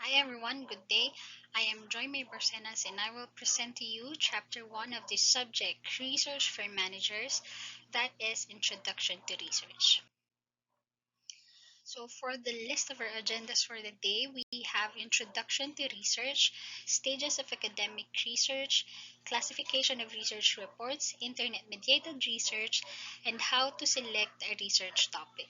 Hi everyone, good day. I am Joy BARCENAS and I will present to you Chapter 1 of this subject, Research for Managers, that is Introduction to Research. So for the list of our agendas for the day, we have Introduction to Research, Stages of Academic Research, Classification of Research Reports, Internet-Mediated Research, and how to select a research topic.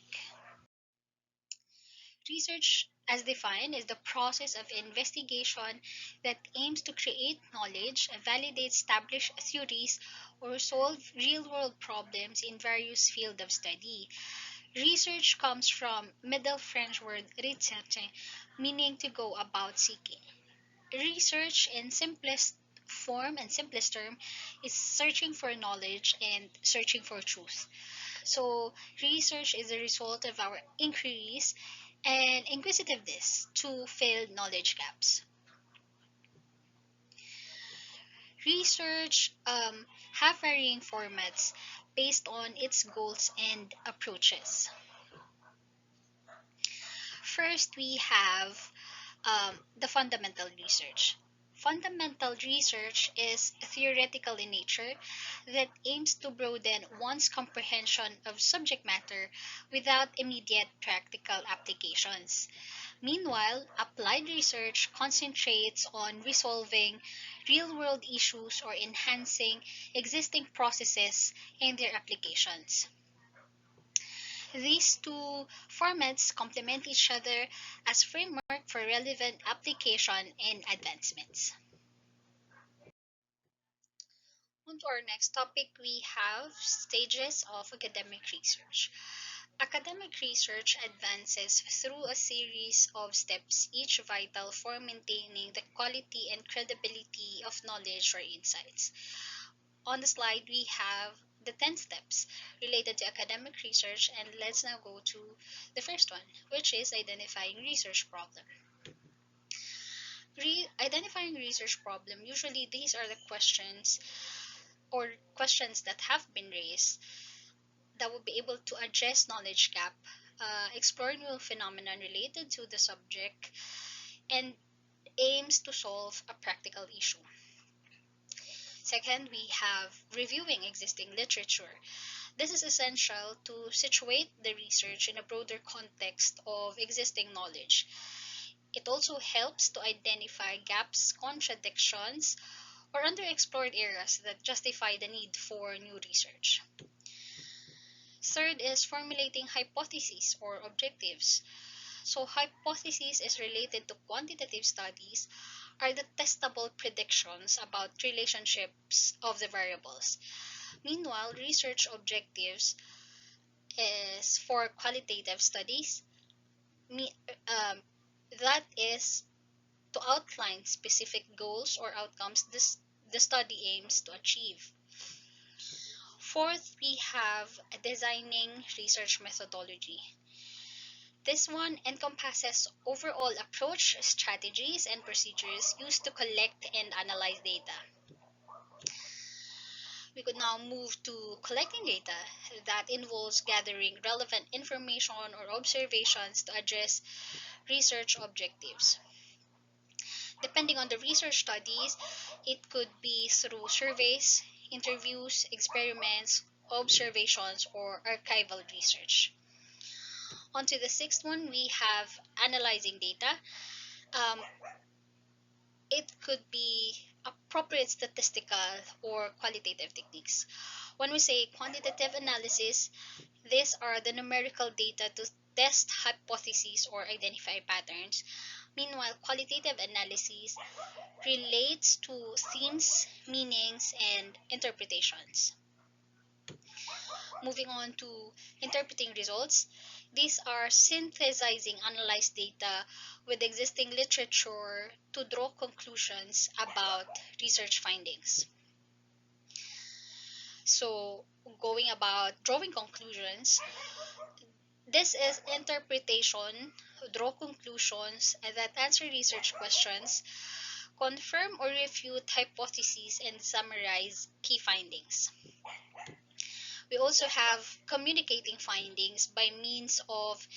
Research, as defined, is the process of investigation that aims to create knowledge, validate established theories, or solve real world problems in various fields of study. Research comes from Middle French word recherche, meaning to go about seeking. Research in simplest form and simplest term is searching for knowledge and searching for truth. So, research is a result of our inquiries and inquisitiveness to fill knowledge gaps. Research have varying formats based on its goals and approaches. First, we have the fundamental research. Fundamental research is theoretical in nature that aims to broaden one's comprehension of subject matter without immediate practical applications. Meanwhile, applied research concentrates on resolving real world issues or enhancing existing processes and their applications. These two formats complement each other as framework for relevant application and advancements. On to our next topic, we have stages of academic research. Academic research advances through a series of steps, each vital for maintaining the quality and credibility of knowledge or insights. On the slide, we have the 10 steps related to academic research, and let's now go to the first one, which is identifying research problem. Identifying research problem, usually these are the questions that have been raised that will be able to address knowledge gap, explore new phenomena related to the subject, and aims to solve a practical issue. Second, we have reviewing existing literature. This is essential to situate the research in a broader context of existing knowledge. It also helps to identify gaps, contradictions, or underexplored areas that justify the need for new research. Third is formulating hypotheses or objectives. So hypothesis is related to quantitative studies are the testable predictions about relationships of the variables. Meanwhile, research objectives is for qualitative studies. Me- um, that is to outline specific goals or outcomes the study aims to achieve. Fourth, we have designing research methodology. This one encompasses overall approach, strategies, and procedures used to collect and analyze data. We could now move to collecting data that involves gathering relevant information or observations to address research objectives. Depending on the research studies, it could be through surveys, interviews, experiments, observations, or archival research. On to the sixth one, we have analyzing data. Um, it could be appropriate statistical or qualitative techniques. When we say quantitative analysis, these are the numerical data to test hypotheses or identify patterns. Meanwhile, qualitative analysis relates to themes, meanings, and interpretations. Moving on to interpreting results, these are synthesizing analyzed data with existing literature to draw conclusions about research findings. So, going about drawing conclusions, this is interpretation, draw conclusions that answer research questions, confirm or refute hypotheses, and summarize key findings. We also have communicating findings by means of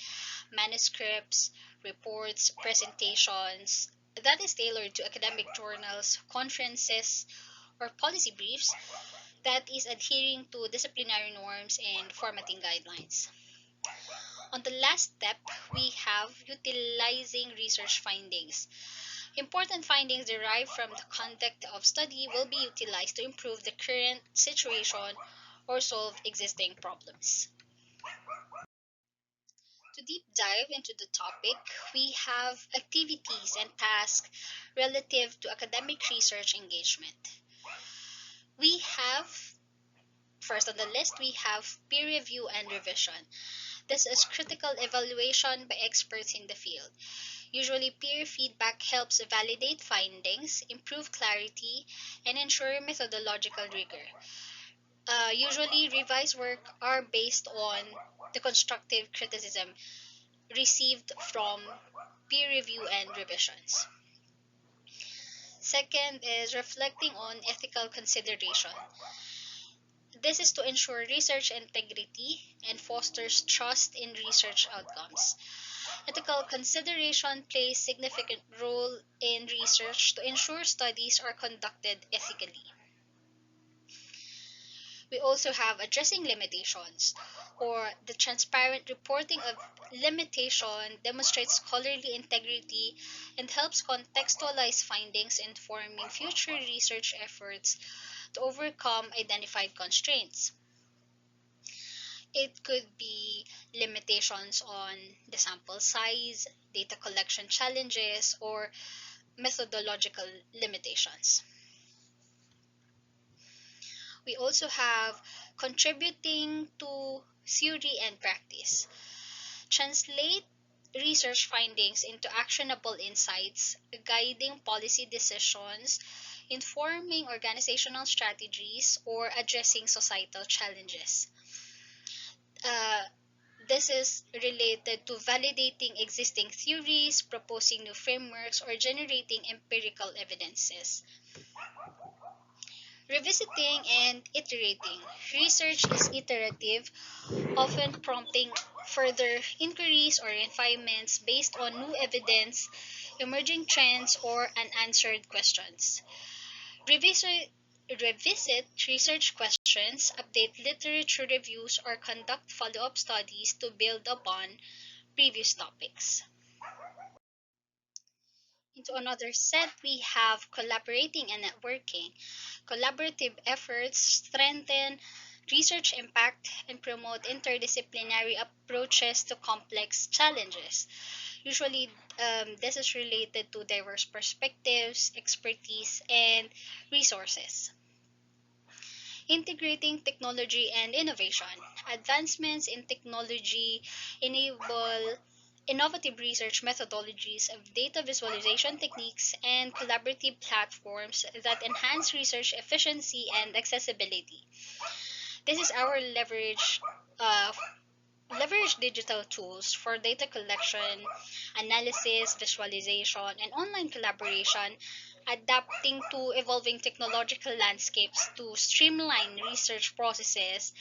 manuscripts, reports, presentations that is tailored to academic journals, conferences, or policy briefs that is adhering to disciplinary norms and formatting guidelines. On the last step, we have utilizing research findings. Important findings derived from the conduct of study will be utilized to improve the current situation or solve existing problems. To deep dive into the topic, we have activities and tasks relative to academic research engagement. We have, first on the list, we have peer review and revision. This is critical evaluation by experts in the field. Usually, peer feedback helps validate findings, improve clarity, and ensure methodological rigor. Usually, revised work are based on the constructive criticism received from peer review and revisions. Second is reflecting on ethical consideration. This is to ensure research integrity and fosters trust in research outcomes. Ethical consideration plays significant role in research to ensure studies are conducted ethically. We also have addressing limitations, or the transparent reporting of limitation demonstrates scholarly integrity and helps contextualize findings informing future research efforts to overcome identified constraints. It could be limitations on the sample size, data collection challenges, or methodological limitations. We also have contributing to theory and practice. Translate research findings into actionable insights, guiding policy decisions, informing organizational strategies, or addressing societal challenges. Uh, this is related to validating existing theories, proposing new frameworks, or generating empirical evidences. Revisiting and iterating. Research is iterative, often prompting further inquiries or refinements based on new evidence, emerging trends, or unanswered questions. Revisit research questions, update literature reviews, or conduct follow-up studies to build upon previous topics. Into another set, we have collaborating and networking. Collaborative efforts strengthen research impact and promote interdisciplinary approaches to complex challenges. Usually, this is related to diverse perspectives, expertise, and resources. Integrating technology and innovation. Advancements in technology enable innovative research methodologies of data visualization techniques and collaborative platforms that enhance research efficiency and accessibility. This is our uh, leverage digital tools for data collection, analysis, visualization, and online collaboration, adapting to evolving technological landscapes to streamline research processes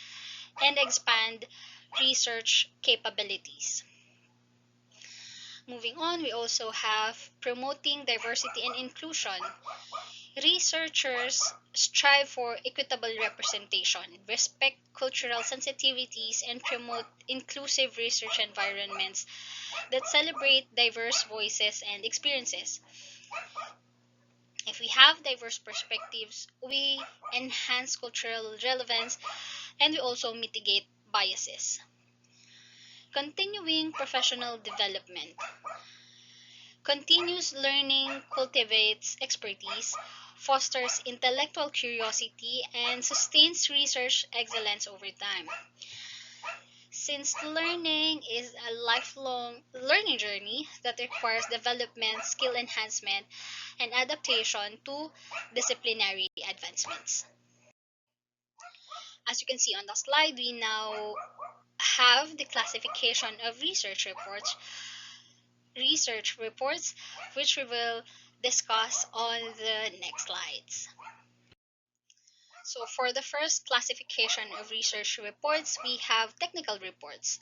and expand research capabilities. Moving on, we also have promoting diversity and inclusion. Researchers strive for equitable representation, respect cultural sensitivities, and promote inclusive research environments that celebrate diverse voices and experiences. If we have diverse perspectives, we enhance cultural relevance and we also mitigate biases. Continuing professional development. Continuous learning cultivates expertise, fosters intellectual curiosity, and sustains research excellence over time. Since learning is a lifelong learning journey that requires development, skill enhancement, and adaptation to disciplinary advancements. As you can see on the slide, we now have the classification of research reports, which we will discuss on the next slides. So for the first classification of research reports, we have technical reports.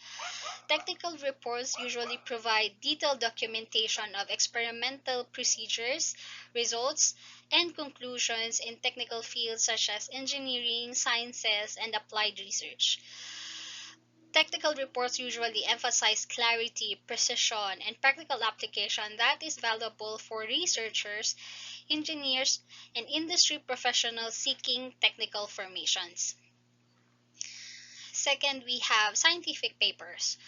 Technical reports usually provide detailed documentation of experimental procedures, results, and conclusions in technical fields such as engineering, sciences, and applied research. Technical reports usually emphasize clarity, precision, and practical application that is valuable for researchers, engineers, and industry professionals seeking technical formations. Second, we have scientific papers.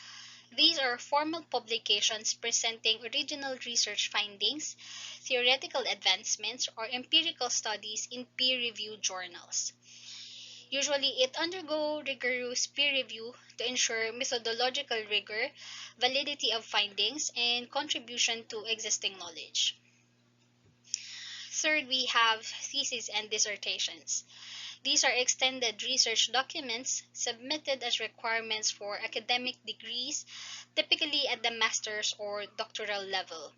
These are formal publications presenting original research findings, theoretical advancements, or empirical studies in peer-reviewed journals. Usually, it undergo rigorous peer review to ensure methodological rigor, validity of findings, and contribution to existing knowledge. Third, we have theses and dissertations. These are extended research documents submitted as requirements for academic degrees, typically at the master's or doctoral level.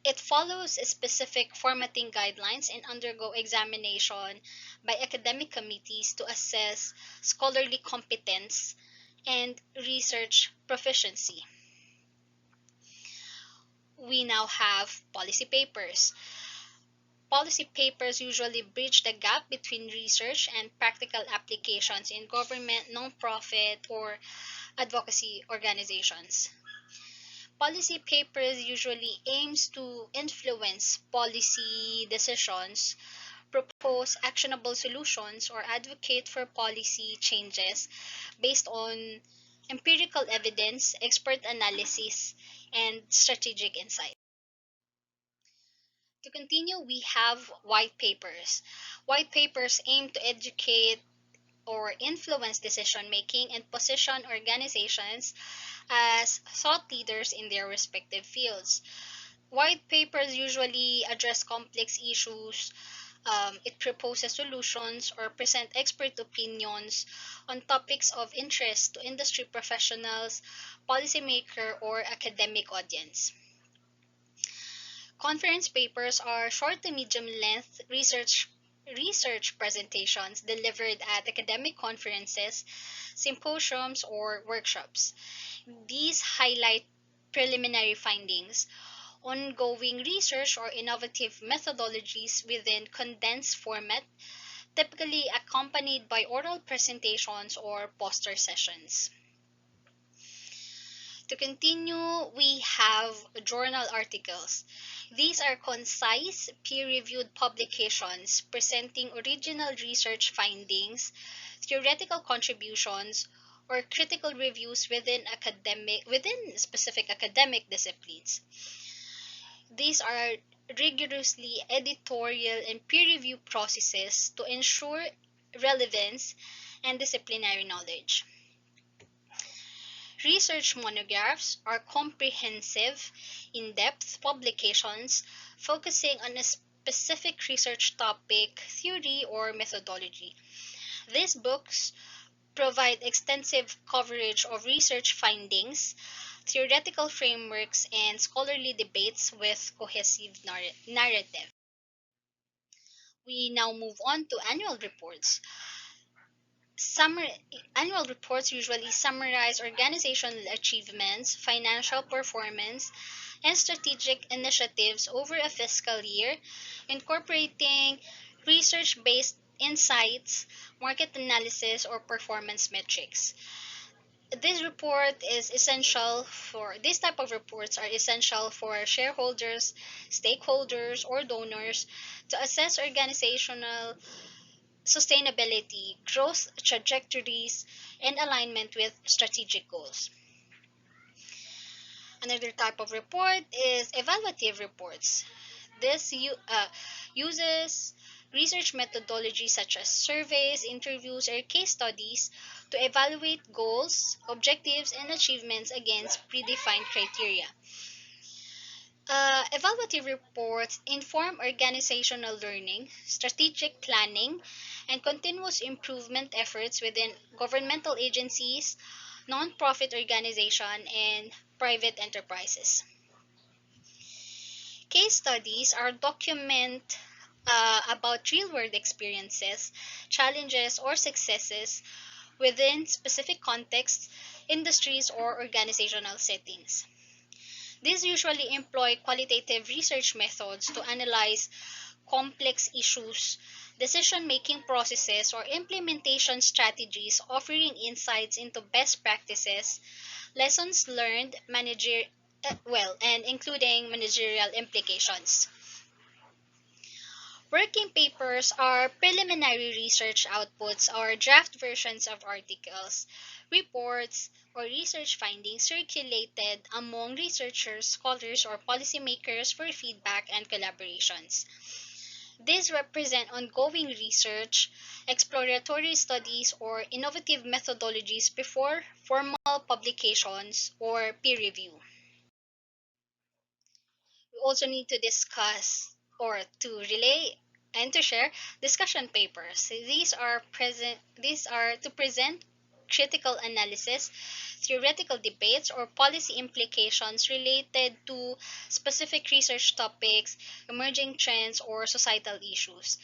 It follows specific formatting guidelines and undergo examination by academic committees to assess scholarly competence and research proficiency. We now have policy papers. Policy papers usually bridge the gap between research and practical applications in government, nonprofit, or advocacy organizations. Policy papers usually aims to influence policy decisions, propose actionable solutions, or advocate for policy changes based on empirical evidence, expert analysis, and strategic insight. To continue, we have white papers. White papers aim to educate or influence decision making and position organizations as thought leaders in their respective fields. White papers usually address complex issues. It proposes solutions or present expert opinions on topics of interest to industry professionals, policymaker, or academic audience. Conference papers are short to medium length research presentations delivered at academic conferences, symposiums, or workshops. These highlight preliminary findings, ongoing research, or innovative methodologies within condensed format, typically accompanied by oral presentations or poster sessions. To continue, we have journal articles. These are concise, peer-reviewed publications presenting original research findings, theoretical contributions, or critical reviews within specific academic disciplines. These are rigorously editorial and peer review processes to ensure relevance and disciplinary knowledge. Research monographs are comprehensive, in-depth publications focusing on a specific research topic, theory, or methodology. These books provide extensive coverage of research findings, theoretical frameworks, and scholarly debates with cohesive narrative. We now move on to annual reports. Annual reports usually summarize organizational achievements, financial performance, and strategic initiatives over a fiscal year, incorporating research based insights, market analysis, or performance metrics. This type of reports are essential for shareholders, stakeholders, or donors to assess organizational sustainability, growth trajectories, and alignment with strategic goals. Another type of report is evaluative reports. This uses research methodologies such as surveys, interviews, or case studies to evaluate goals, objectives, and achievements against predefined criteria. Evaluative reports inform organizational learning, strategic planning, and continuous improvement efforts within governmental agencies, nonprofit organizations, and private enterprises. Case studies are about real world experiences, challenges, or successes within specific contexts, industries, or organizational settings. These usually employ qualitative research methods to analyze complex issues, decision making processes, or implementation strategies, offering insights into best practices, lessons learned, and including managerial implications. Working papers are preliminary research outputs or draft versions of articles, reports, or research findings circulated among researchers, scholars, or policymakers for feedback and collaborations. These represent ongoing research, exploratory studies, or innovative methodologies before formal publications or peer review. We also need to discuss or to relay and to share discussion papers. These are to present critical analysis, theoretical debates, or policy implications related to specific research topics, emerging trends, or societal issues.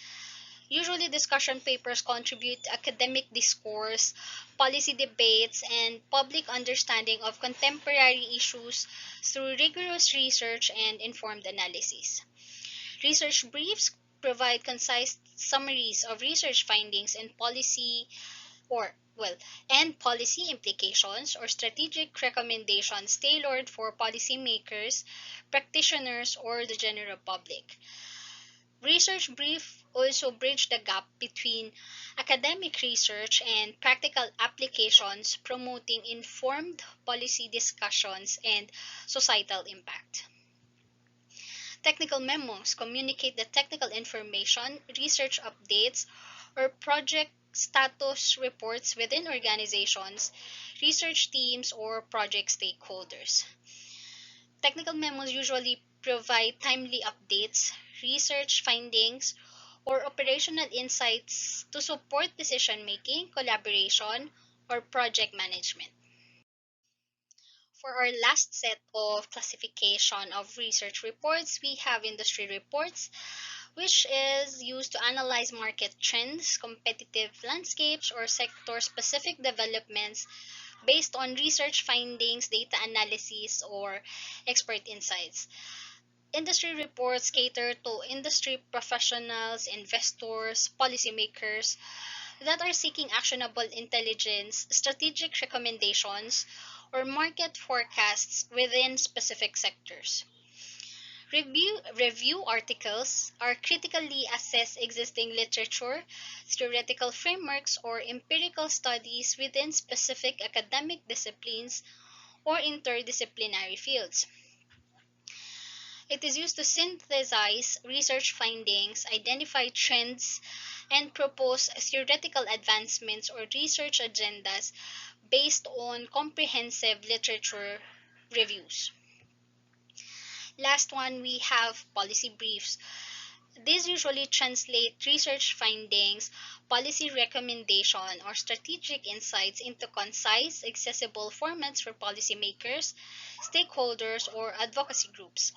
Usually, discussion papers contribute to academic discourse, policy debates, and public understanding of contemporary issues through rigorous research and informed analysis. Research briefs provide concise summaries of research findings or well, and policy implications or strategic recommendations tailored for policymakers, practitioners, or the general public. Research brief also bridge the gap between academic research and practical applications, promoting informed policy discussions and societal impact. Technical memos communicate the technical information, research updates, or project status reports within organizations, research teams, or project stakeholders. Technical memos usually provide timely updates, research findings, or operational insights to support decision making, collaboration, or project management. For our last set of classification of research reports, we have industry reports, which is used to analyze market trends, competitive landscapes, or sector specific developments based on research findings, data analysis, or expert insights. Industry reports cater to industry professionals, investors, policymakers that are seeking actionable intelligence, strategic recommendations, or market forecasts within specific sectors. Review articles are critically assess existing literature, theoretical frameworks, or empirical studies within specific academic disciplines or interdisciplinary fields. It is used to synthesize research findings, identify trends, and propose theoretical advancements or research agendas based on comprehensive literature reviews. Last one, we have policy briefs. These usually translate research findings, policy recommendation, or strategic insights into concise, accessible formats for policymakers, stakeholders, or advocacy groups.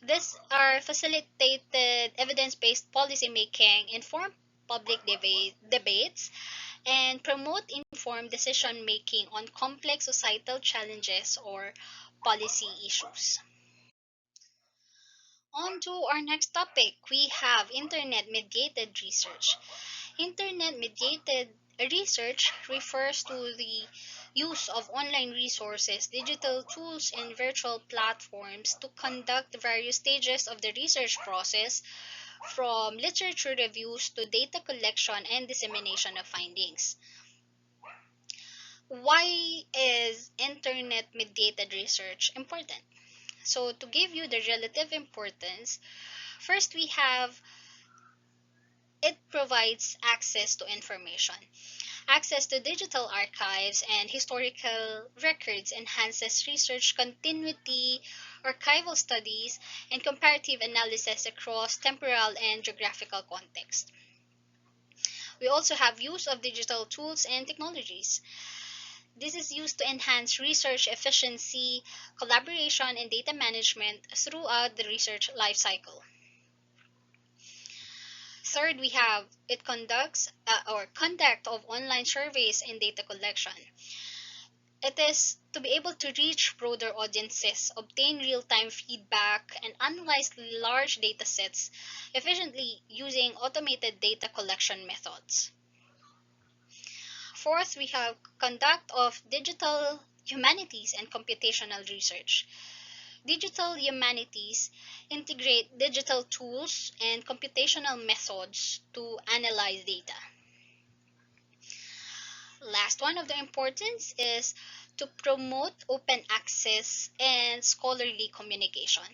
These are facilitated evidence-based policymaking, inform debates, and promote informed decision-making on complex societal challenges or policy issues. On to our next topic, we have internet-mediated research. Internet-mediated research refers to the use of online resources, digital tools, and virtual platforms to conduct various stages of the research process, from literature reviews to data collection and dissemination of findings. Why is internet-mediated research important? So, to give you the relative importance, first we have it provides access to information. Access to digital archives and historical records enhances research continuity, archival studies, and comparative analysis across temporal and geographical context. We also have use of digital tools and technologies. This is used to enhance research efficiency, collaboration, and data management throughout the research lifecycle. Third, we have it conducts or conduct of online surveys and data collection. It is to be able to reach broader audiences, obtain real-time feedback, and analyze large data sets efficiently using automated data collection methods. Fourth, we have conduct of digital humanities and computational research. Digital humanities integrate digital tools and computational methods to analyze data. Last one of the importance is to promote open access and scholarly communication.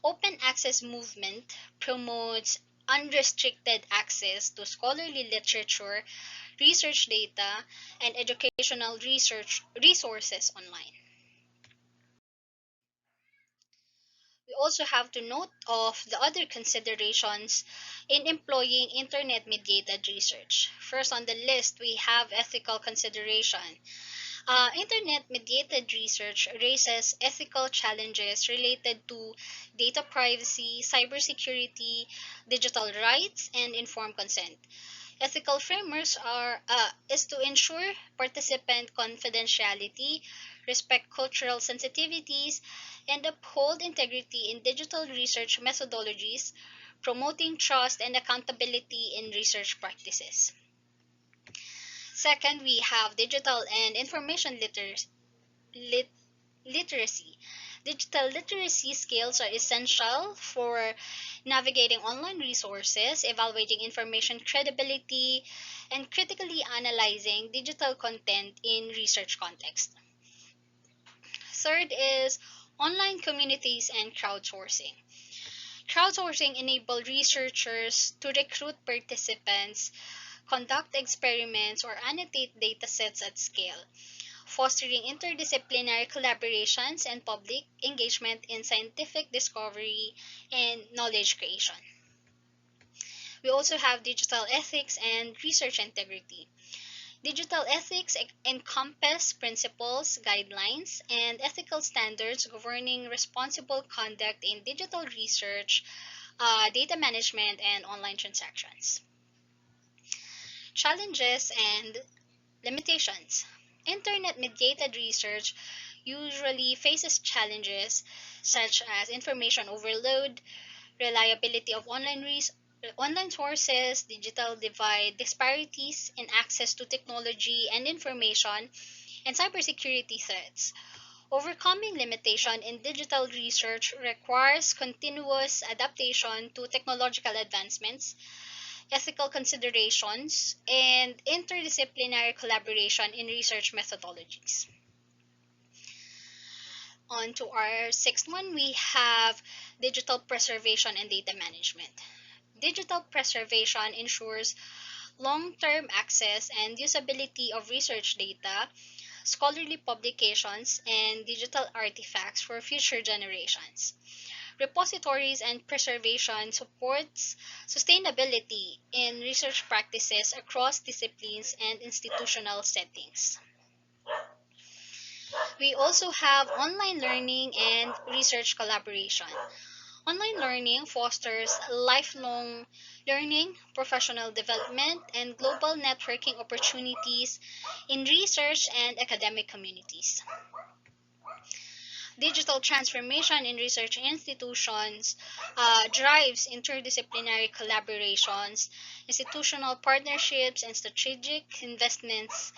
Open access movement promotes unrestricted access to scholarly literature, research data, and educational research resources online. We also have to note of the other considerations in employing internet-mediated research. First on the list, we have ethical consideration. Internet-mediated research raises ethical challenges related to data privacy, cybersecurity, digital rights, and informed consent. Ethical frameworks is to ensure participant confidentiality, respect cultural sensitivities, and uphold integrity in digital research methodologies, promoting trust and accountability in research practices. Second, we have digital and information lit- literacy. Digital literacy skills are essential for navigating online resources, evaluating information credibility, and critically analyzing digital content in research context. Third is online communities and crowdsourcing. Crowdsourcing enables researchers to recruit participants, conduct experiments, or annotate datasets at scale, fostering interdisciplinary collaborations and public engagement in scientific discovery and knowledge creation. We also have digital ethics and research integrity. Digital ethics encompass principles, guidelines, and ethical standards governing responsible conduct in digital research, data management, and online transactions. Challenges and limitations. Internet mediated research usually faces challenges such as information overload, reliability of online sources, digital divide, disparities in access to technology and information, and cybersecurity threats. Overcoming limitation in digital research requires continuous adaptation to technological advancements, ethical considerations, and interdisciplinary collaboration in research methodologies. On to our sixth one, we have digital preservation and data management. Digital preservation ensures long-term access and usability of research data, scholarly publications, and digital artifacts for future generations. Repositories and preservation supports sustainability in research practices across disciplines and institutional settings. We also have online learning and research collaboration. Online learning fosters lifelong learning, professional development, and global networking opportunities in research and academic communities. Digital transformation in research institutions drives interdisciplinary collaborations, institutional partnerships, and strategic investments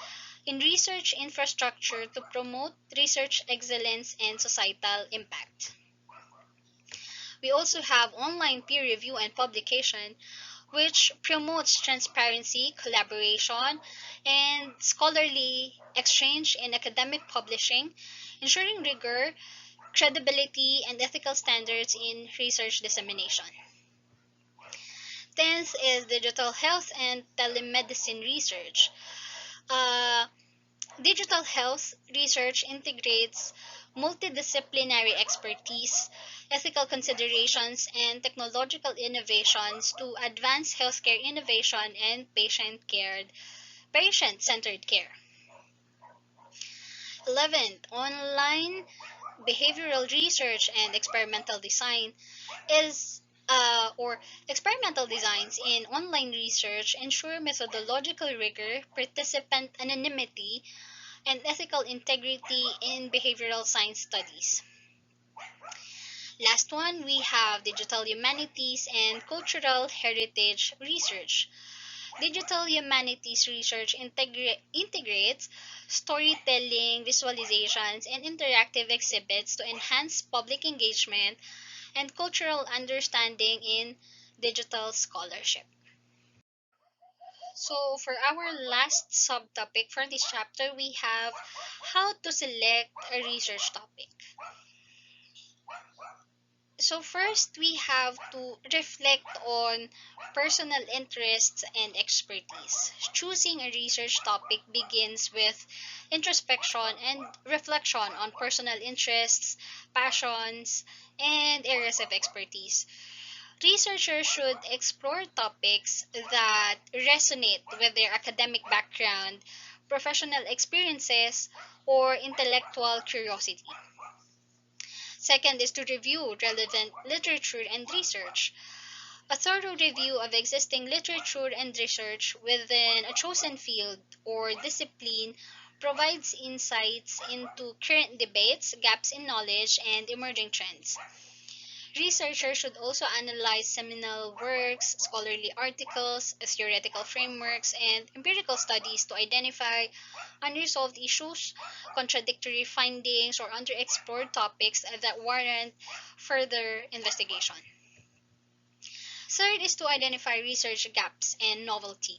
in research infrastructure to promote research excellence and societal impact. We also have online peer review and publication, which promotes transparency, collaboration, and scholarly exchange in academic publishing, ensuring rigor, credibility, and ethical standards in research dissemination. 10th is digital health and telemedicine research. Uh, Digital health research integrates multidisciplinary expertise, ethical considerations, and technological innovations to advance healthcare innovation and patient-centered care. 11th, online behavioral research and experimental design is or experimental designs in online research ensure methodological rigor, participant anonymity, and ethical integrity in behavioral science studies. Last one, we have digital humanities and cultural heritage research. Digital humanities research integrates storytelling, visualizations, and interactive exhibits to enhance public engagement and cultural understanding in digital scholarship. So, for our last subtopic for this chapter, we have how to select a research topic. So first, we have to reflect on personal interests and expertise. Choosing a research topic begins with introspection and reflection on personal interests, passions, and areas of expertise. Researchers should explore topics that resonate with their academic background, professional experiences, or intellectual curiosity. Second is to review relevant literature and research. A thorough review of existing literature and research within a chosen field or discipline provides insights into current debates, gaps in knowledge, and emerging trends. Researchers should also analyze seminal works, scholarly articles, theoretical frameworks, and empirical studies to identify unresolved issues, contradictory findings, or underexplored topics that warrant further investigation. Third is to identify research gaps and novelty.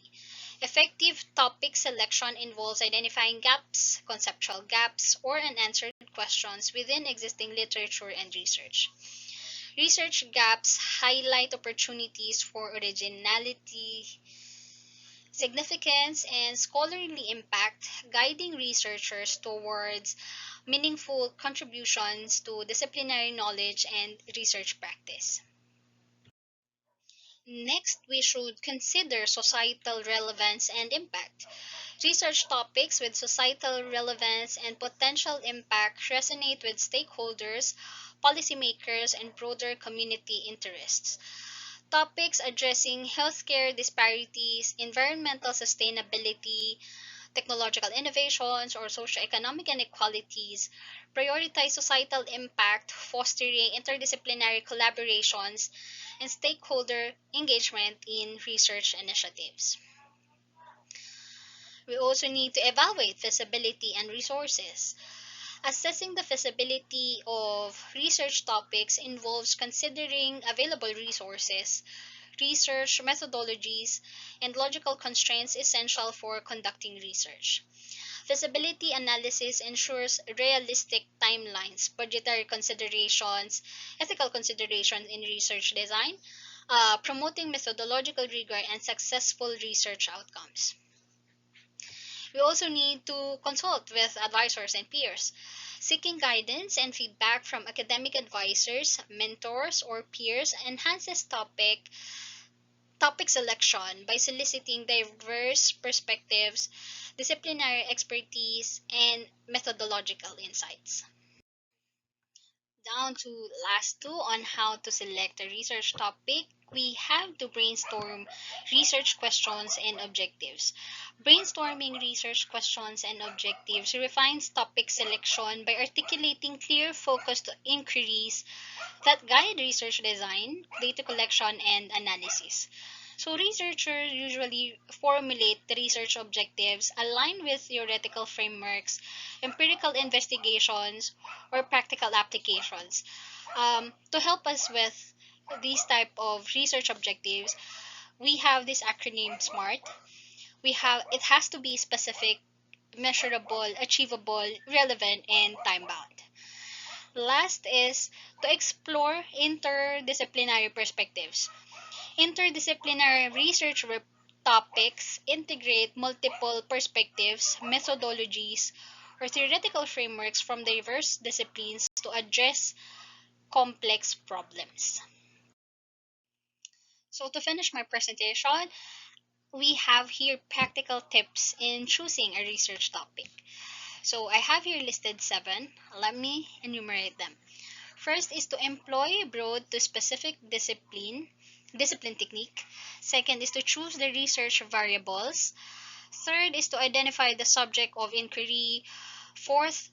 Effective topic selection involves identifying gaps, conceptual gaps, or unanswered questions within existing literature and research. Research gaps highlight opportunities for originality, significance, and scholarly impact, guiding researchers towards meaningful contributions to disciplinary knowledge and research practice. Next, we should consider societal relevance and impact. Research topics with societal relevance and potential impact resonate with stakeholders, policymakers, and broader community interests. Topics addressing healthcare disparities, environmental sustainability, technological innovations, or socioeconomic inequalities prioritize societal impact, fostering interdisciplinary collaborations and stakeholder engagement in research initiatives. We also need to evaluate feasibility and resources. Assessing the feasibility of research topics involves considering available resources, research methodologies, and logical constraints essential for conducting research. Feasibility analysis ensures realistic timelines, budgetary considerations, ethical considerations in research design, promoting methodological rigor and successful research outcomes. We also need to consult with advisors and peers. Seeking guidance and feedback from academic advisors, mentors, or peers enhances topic selection by soliciting diverse perspectives, disciplinary expertise, and methodological insights. Down to last two on how to select a research topic, we have to brainstorm research questions and objectives. Brainstorming research questions and objectives refines topic selection by articulating clear, focused inquiries that guide research design, data collection, and analysis. So, researchers usually formulate the research objectives aligned with theoretical frameworks, empirical investigations, or practical applications. To help us with these type of research objectives, we have this acronym SMART. It has to be specific, measurable, achievable, relevant, and time bound. Last is to explore interdisciplinary perspectives. Interdisciplinary research topics integrate multiple perspectives, methodologies, or theoretical frameworks from diverse disciplines to address complex problems. So, to finish my presentation, we have here practical tips in choosing a research topic. So, I have here listed seven. Let me enumerate them. First is to employ broad to specific discipline technique. Second is to choose the research variables. Third is to identify the subject of inquiry. Fourth,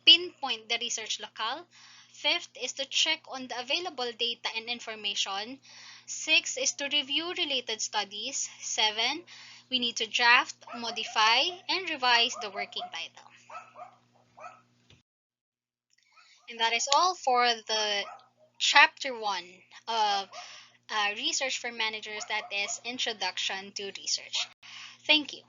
pinpoint the research locale. Fifth is to check on the available data and information. Six is to review related studies. Seven, we need to draft, modify, and revise the working title. And that is all for the chapter one of Research for Managers, that is Introduction to Research. Thank you.